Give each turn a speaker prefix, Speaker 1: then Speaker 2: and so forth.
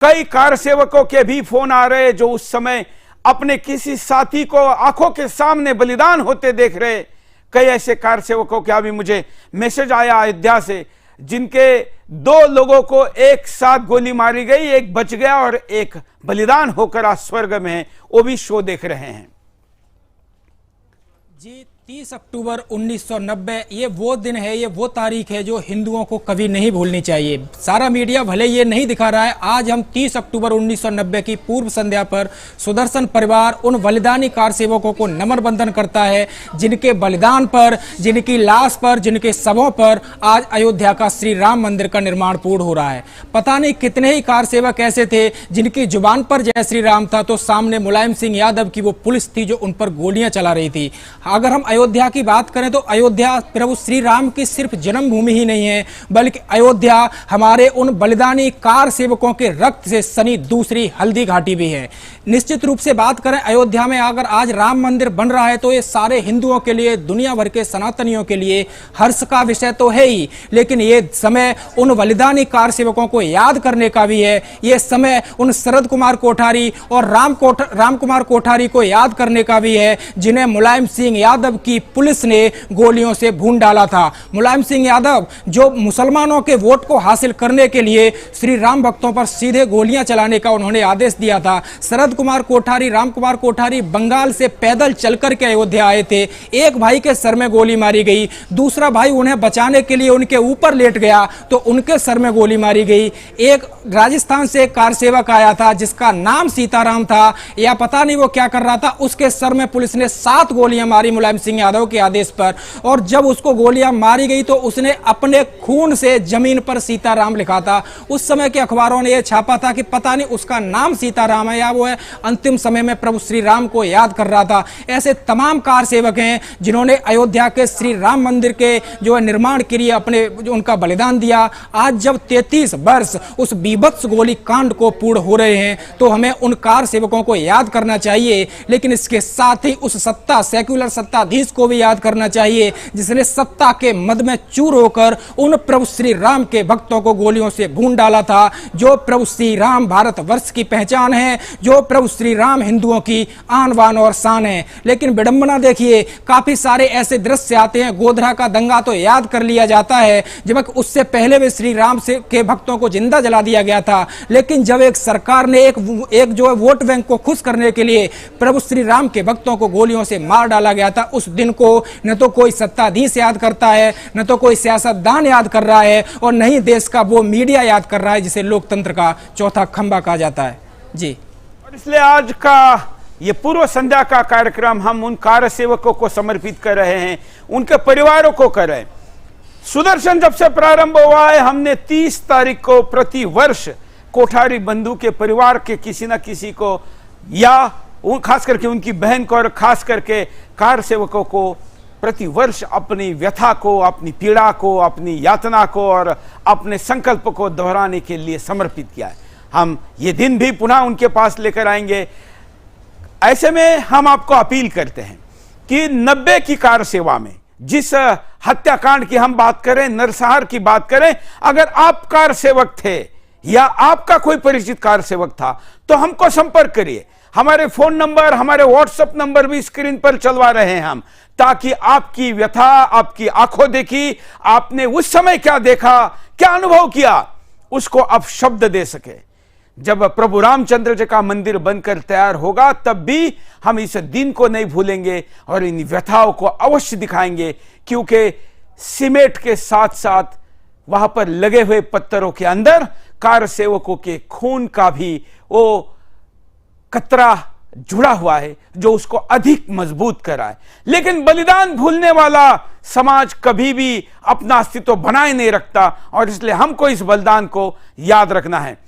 Speaker 1: कई कार सेवकों के भी फोन आ रहे जो उस समय अपने किसी साथी को आंखों के सामने बलिदान होते देख रहे। कई ऐसे कार सेवकों का भी मुझे मैसेज आया अयोध्या से, जिनके 2 लोगों को एक साथ गोली मारी गई, एक बच गया और एक बलिदान होकर आज स्वर्ग में है, वो भी शो देख रहे हैं।
Speaker 2: जी 30 अक्टूबर 1990 ये वो दिन है, ये वो तारीख है जो हिंदुओं को कभी नहीं भूलनी चाहिए। सारा मीडिया भले ये नहीं दिखा रहा है, आज हम 30 अक्टूबर 1990 की पूर्व संध्या पर सुदर्शन परिवार उन बलिदानी कार सेवकों को नमन बंधन करता है, जिनके बलिदान पर, जिनकी लाश पर, जिनके शवों पर आज अयोध्या का श्री राम मंदिर का निर्माण पूर्ण हो रहा है। पता नहीं कितने ही कार सेवक ऐसे थे जिनकी जुबान पर जय श्री राम था तो सामने मुलायम सिंह यादव की वो पुलिस थी जो उन पर गोलियां चला रही थी। अगर हम अयोध्या की बात करें तो अयोध्या प्रभु श्री राम की सिर्फ जन्मभूमि ही नहीं है, बल्कि अयोध्या हमारे उन बलिदानी कार सेवकों के रक्त से सनी दूसरी हल्दी घाटी भी है। निश्चित रूप से बात करें, अयोध्या में अगर आज राम मंदिर बन रहा है तो ये सारे हिंदुओं के लिए, दुनिया भर के सनातनियों के लिए हर्ष का विषय तो है ही, लेकिन ये समय उन बलिदानी कार सेवकों को याद करने का भी है। ये समय उन शरद कुमार कोठारी और राम कुमार कोठारी को याद करने का भी है, जिन्हें मुलायम सिंह यादव की पुलिस ने गोलियों से भून डाला था। मुलायम सिंह यादव जो मुसलमानों के वोट को हासिल करने के लिए श्री राम भक्तों पर सीधे गोलियां चलाने का उन्होंने आदेश दिया था। शरद कुमार कोठारी, राम कुमार कोठारी बंगाल से पैदल चलकर के अयोध्या आए थे। एक भाई के सर में गोली मारी गई, दूसरा भाई उन्हें बचाने के लिए उनके ऊपर लेट गया तो उनके सर में गोली मारी गई। एक राजस्थान से एक कार सेवक आया था जिसका नाम सीताराम था, या पता नहीं वो क्या कर रहा था, उसके सर में पुलिस ने 7 गोलियां मारी मुलायम सिंह यादव के आदेश पर। और जब उसको गोलियां मारी गई तो उसने अपने खून से जमीन पर सीताराम लिखा था। उस समय के अखबारों ने यह छापा था कि पता नहीं उसका नाम सीताराम है या वो है अंतिम समय में प्रभु श्री राम को याद कर रहा था। ऐसे तमाम कार सेवक हैं जिन्होंने अयोध्या के श्री राम मंदिर के जो है निर्माण के लिए अपने जो उनका बलिदान दिया। आज जब 33 वर्ष उस बीभत्स गोली कांड को पूर्ण हो रहे हैं तो हमें उन कार सेवकों को याद करना चाहिए, लेकिन इसके साथ ही उस सेक्युलर सत्ताधीश को भी याद करना चाहिए जिसने सत्ता के मद में चूर होकर उन प्रभु श्री राम के भक्तों को गोलियों से भून डाला था। जो प्रभु श्री राम भारतवर्ष की पहचान है, जो प्रभु श्री राम हिंदुओं की आन बान और शान है। लेकिन विडंबना देखिए, काफी सारे ऐसे दृश्य आते हैं। गोधरा का दंगा तो याद कर लिया जाता है, जबकि उससे पहले भी श्री राम से के भक्तों को जिंदा जला दिया गया था। लेकिन जब एक सरकार ने एक जो है वोट बैंक को खुश करने के लिए प्रभु श्री राम के भक्तों को गोलियों से मार डाला गया था, उस दिन को न तो कोई सत्ताधीश याद करता है, न तो कोई सियासतदान याद कर रहा है, और न ही देश का वो मीडिया याद कर रहा है जिसे लोकतंत्र का चौथा खंभा कहा जाता है। जी, और
Speaker 1: इसलिए आज का ये पूर्व संध्या का कार्यक्रम हम उन कार सेवकों को समर्पित कर रहे हैं, उनके परिवारों को कर रहे हैं। सुदर्शन जब से प्रारंभ हुआ है, हमने 30 तारीख को प्रति वर्ष कोठारी बंधु के परिवार के किसी न किसी को, या खास करके उनकी बहन को और खास करके कार सेवकों को प्रति वर्ष अपनी व्यथा को, अपनी पीड़ा को, अपनी यातना को और अपने संकल्प को दोहराने के लिए समर्पित किया है। हम ये दिन भी पुनः उनके पास लेकर आएंगे। ऐसे में हम आपको अपील करते हैं कि 90 की कार सेवा में जिस हत्याकांड की हम बात करें, नरसंहार की बात करें, अगर आप कार सेवक थे या आपका कोई परिचित कार सेवक था तो हमको संपर्क करिए। हमारे फोन नंबर, हमारे व्हाट्सएप नंबर भी स्क्रीन पर चलवा रहे हैं हम, ताकि आपकी व्यथा, आपकी आंखों देखी, आपने उस समय क्या देखा, क्या अनुभव किया, उसको आप शब्द दे सके। जब प्रभु रामचंद्र जी का मंदिर बनकर तैयार होगा तब भी हम इस दिन को नहीं भूलेंगे और इन व्यथाओं को अवश्य दिखाएंगे, क्योंकि सीमेंट के साथ साथ वहां पर लगे हुए पत्थरों के अंदर कार सेवकों के खून का भी वो कतरा जुड़ा हुआ है जो उसको अधिक मजबूत करा है। लेकिन बलिदान भूलने वाला समाज कभी भी अपना अस्तित्व बनाए नहीं रखता, और इसलिए हमको इस बलिदान को याद रखना है।